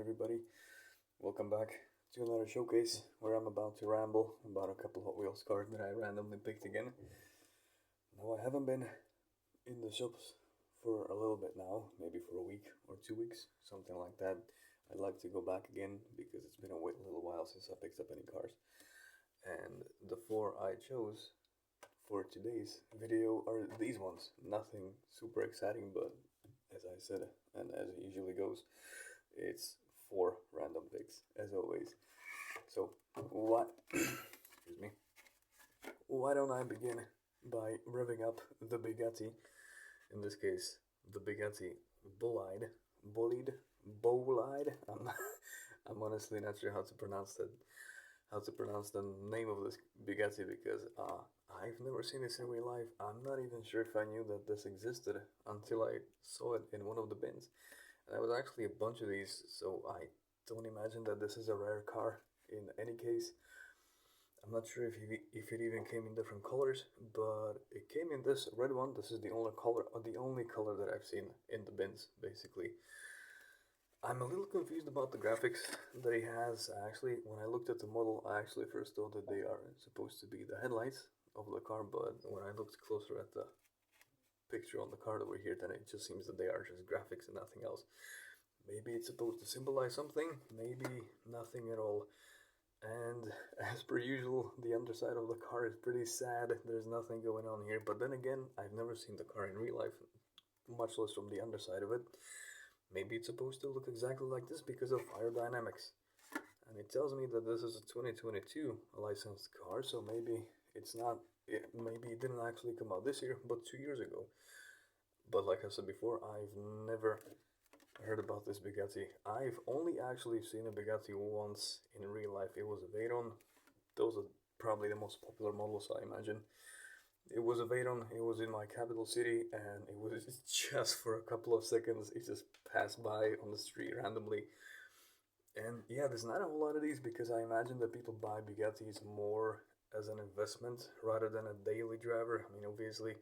everybody. Welcome back to another showcase where I'm about to ramble about a couple Hot Wheels cars that I randomly picked again. Now, I haven't been in the shops for a little bit now, maybe for a week or 2 weeks, something like that. I'd like to go back again because it's been a little while since I picked up any cars. And the four I chose for today's video are these ones. Nothing super exciting, but as I said, and as it usually goes, it's four random picks, as always. So, what? Excuse me. Why don't I begin by revving up the Bugatti? In this case, the Bugatti Bolide. I'm, I'm honestly not sure how to pronounce that. How to pronounce the name of this Bugatti because I've never seen this in real life. I'm not even sure if I knew that this existed until I saw it in one of the bins. There was actually a bunch of these, so I don't imagine that this is a rare car in any case. I'm not sure if it even came in different colors, but it came in this red one. This is the only color that I've seen in the bins, basically. I'm a little confused about the graphics that he has. Actually, when I looked at the model, I actually first thought that they are supposed to be the headlights of the car, but when I looked closer at the picture on the card over here, then it just seems that they are just graphics and nothing else. Maybe it's supposed to symbolize something, maybe nothing at all. And as per usual, the underside of the car is pretty sad. There's nothing going on here, but then again, I've never seen the car in real life, much less from the underside of it. Maybe it's supposed to look exactly like this because of aerodynamics. And it tells me that this is a 2022 licensed car, so maybe it's not, maybe it didn't actually come out this year, but 2 years ago. But like I said before, I've never heard about this Bugatti. I've only actually seen a Bugatti once in real life. It was a Veyron. Those are probably the most popular models, I imagine. It was a Veyron. It was in my capital city, and it was just for a couple of seconds. It just passed by on the street randomly. And yeah, there's not a whole lot of these because I imagine that people buy Bugattis more as an investment rather than a daily driver. I mean, obviously,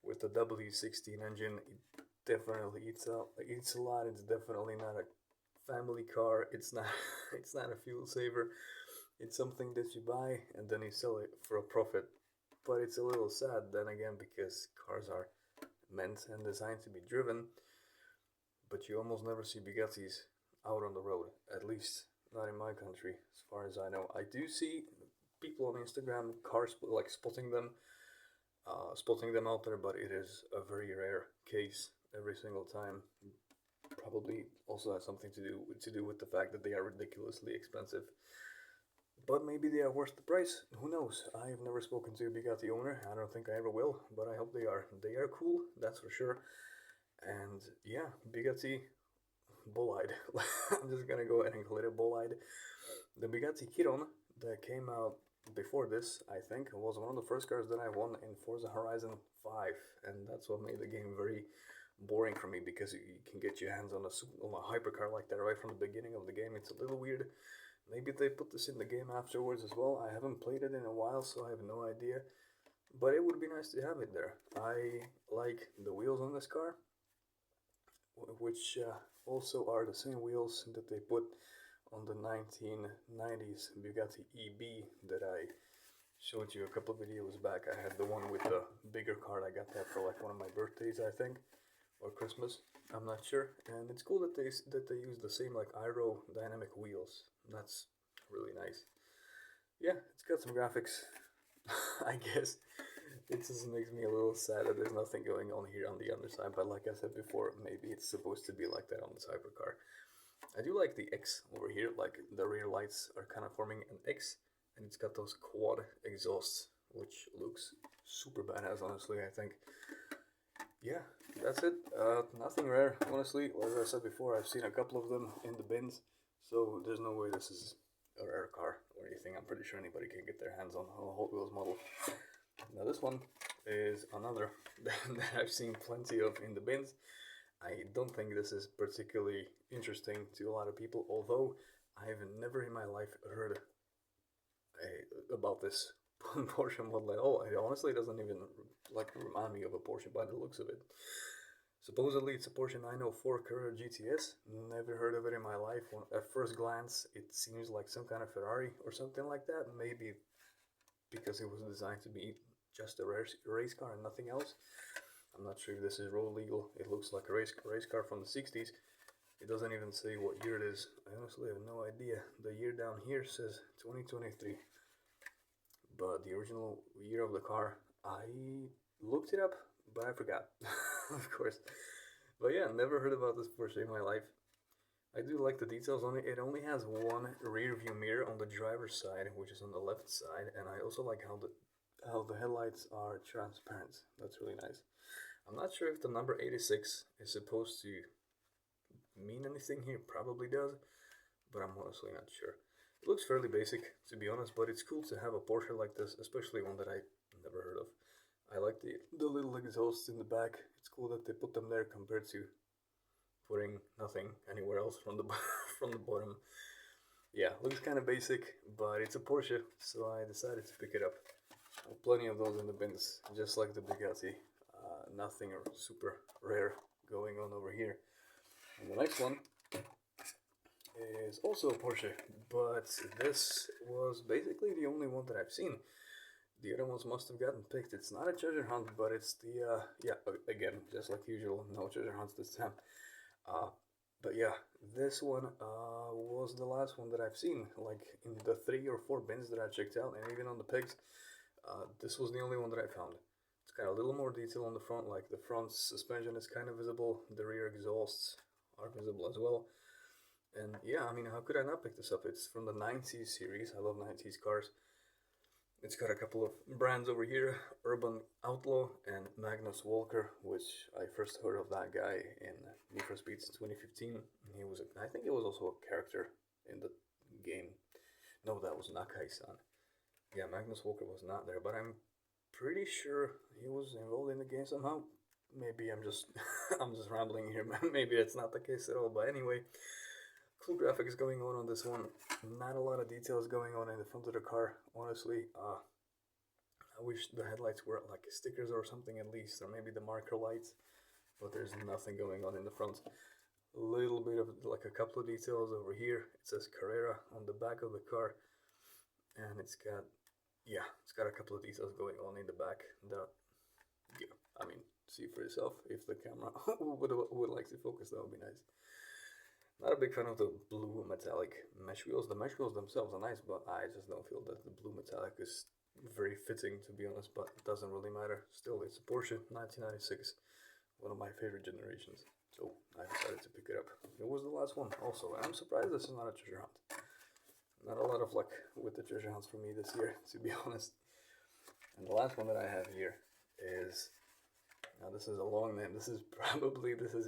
with the W16 engine, it definitely eats a lot. It's definitely not a family car. It's not it's not a fuel saver. It's something that you buy and then you sell it for a profit. But it's a little sad then again because cars are meant and designed to be driven, but you almost never see Bugattis out on the road, at least not in my country, as far as I know. I do see people on Instagram, cars like spotting them out there, but it is a very rare case every single time. Probably also has something to do with the fact that they are ridiculously expensive. But maybe they are worth the price. Who knows? I have never spoken to a Bugatti owner. I don't think I ever will, but I hope they are. They are cool, that's for sure. And yeah, Bugatti Bolide. I'm just gonna go ahead and call it a Bolide. The Bugatti Chiron that came out before this, I think, was one of the first cars that I won in Forza Horizon 5, and that's what made the game very boring for me because you can get your hands on a hypercar like that right from the beginning of the game. It's a little weird. Maybe they put this in the game afterwards as well. I haven't played it in a while, so I have no idea. But it would be nice to have it there. I like the wheels on this car, which also are the same wheels that they put on the 1990s Bugatti EB that I showed you a couple of videos back. I had the one with the bigger car. I got that for like one of my birthdays, I think, or Christmas. I'm not sure. And it's cool that they use the same like aerodynamic wheels. That's really nice. Yeah, it's got some graphics. I guess it just makes me a little sad that there's nothing going on here on the underside. But like I said before, maybe it's supposed to be like that on this hypercar. I do like the X over here, like the rear lights are kind of forming an X, and it's got those quad exhausts, which looks super badass, honestly, I think. Yeah, that's it. Nothing rare, honestly. As I said before, I've seen a couple of them in the bins, so there's no way this is a rare car or anything. I'm pretty sure anybody can get their hands on a Hot Wheels model. Now this one is another that I've seen plenty of in the bins. I don't think this is particularly interesting to a lot of people, although I've never in my life heard about this Porsche model at all. It honestly doesn't even like remind me of a Porsche by the looks of it. Supposedly it's a Porsche 904 Carrera GTS. Never heard of it in my life. At first glance, it seems like some kind of Ferrari or something like that. Maybe because it was designed to be just a race car and nothing else. I'm not sure if this is road legal. It looks like a race car from the 60s. It doesn't even say what year it is. I honestly have no idea. The year down here says 2023. But the original year of the car, I looked it up, but I forgot, of course. But yeah, never heard about this Porsche in my life. I do like the details on it. It only has one rear view mirror on the driver's side, which is on the left side, and I also like how the headlights are transparent. That's really nice. I'm not sure if the number 86 is supposed to mean anything here. Probably does, but I'm honestly not sure. It looks fairly basic, to be honest, but it's cool to have a Porsche like this, especially one that I never heard of. I like the little exhausts in the back. It's cool that they put them there compared to putting nothing anywhere else from the from the bottom. Yeah, looks kind of basic, but it's a Porsche, so I decided to pick it up. Plenty of those in the bins, just like the Bugatti. Nothing super rare going on over here. And the next one is also a Porsche, but this was basically the only one that I've seen. The other ones must have gotten picked. It's not a treasure hunt, but it's the, yeah, again, just like usual, no treasure hunts this time. But yeah, this one was the last one that I've seen, like in the 3 or 4 bins that I checked out, and even on the pigs, this was the only one that I found. It's got a little more detail on the front, like the front suspension is kind of visible, the rear exhausts are visible as well. And yeah, I mean, how could I not pick this up? It's from the 90s series. I love 90s cars. It's got a couple of brands over here, Urban Outlaw and Magnus Walker, which I first heard of that guy in Need for Speed in 2015. He was, I think he was also a character in the game. No, that was Nakai-san. Yeah, Magnus Walker was not there, but I'm pretty sure he was involved in the game somehow. Maybe I'm just I'm just rambling here. Maybe that's not the case at all. But anyway, cool graphics going on this one. Not a lot of details going on in the front of the car, honestly. I wish the headlights were like stickers or something at least, or maybe the marker lights, but there's nothing going on in the front. A little bit of like a couple of details over here. It says Carrera on the back of the car, and it's got, yeah, it's got a couple of details going on in the back that, yeah, I mean, see for yourself. If the camera would like to focus, that would be nice. Not a big fan of the blue metallic mesh wheels. The mesh wheels themselves are nice, but I just don't feel that the blue metallic is very fitting, to be honest, but it doesn't really matter. Still, it's a Porsche 1996, one of my favorite generations, so I decided to pick it up. It was the last one also, and I'm surprised this is not a treasure hunt. Not a lot of luck with the treasure hunts for me this year, to be honest. And the last one that I have here is, now this is a long name. This has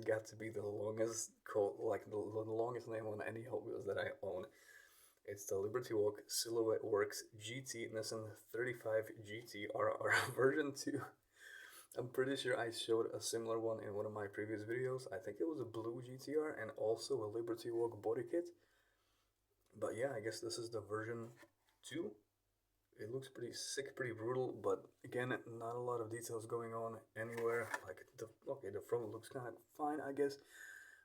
got to be the longest the longest name on any Hot Wheels that I own. It's the Liberty Walk Silhouette Works GT Nissan 35 GT RR version 2. I'm pretty sure I showed a similar one in one of my previous videos. I think it was a blue GTR and also a Liberty Walk body kit. But yeah, I guess this is the version 2. It looks pretty sick, pretty brutal, but again, not a lot of details going on anywhere. Like, the front looks kind of fine, I guess.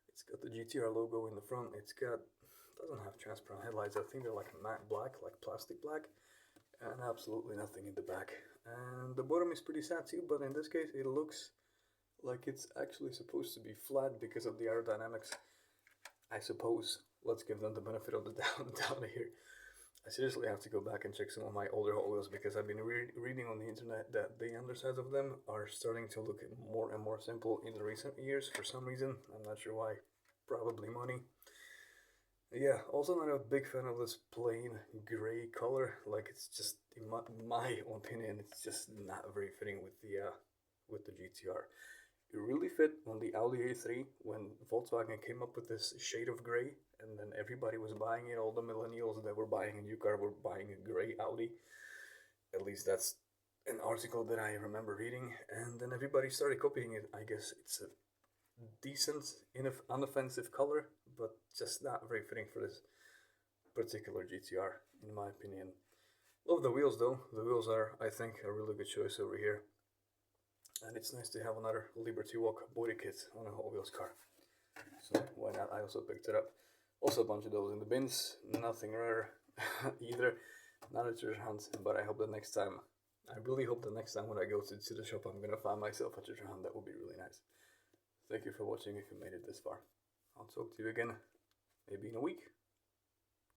It's got the GTR logo in the front. Doesn't have transparent headlights. I think they're like matte black, like plastic black, and absolutely nothing in the back. And the bottom is pretty sad too, but in this case, it looks like it's actually supposed to be flat because of the aerodynamics, I suppose. Let's give them the benefit of the doubt here. I seriously have to go back and check some of my older Hot Wheels because I've been reading on the internet that the undersides of them are starting to look more and more simple in the recent years for some reason. I'm not sure why. Probably money. Yeah, also not a big fan of this plain gray color. Like, it's just, in my opinion, it's just not very fitting with the GTR. It really fit on the Audi A3 when Volkswagen came up with this shade of gray, and then everybody was buying it. All the millennials that were buying a new car were buying a gray Audi. At least that's an article that I remember reading, and then everybody started copying it. I guess it's a decent, unoffensive color, but just not very fitting for this particular GTR, in my opinion. Love the wheels though. The wheels are, I think, a really good choice over here. and it's nice to have another Liberty Walk body kit on a Hot Wheels car. So why not? I also picked it up. Also a bunch of those in the bins, nothing rare either, not a treasure hunt, but I hope the next time, I really hope the next time when I go to the shop I'm gonna find myself a treasure hunt. That would be really nice. Thank you for watching if you made it this far. I'll talk to you again maybe in a week.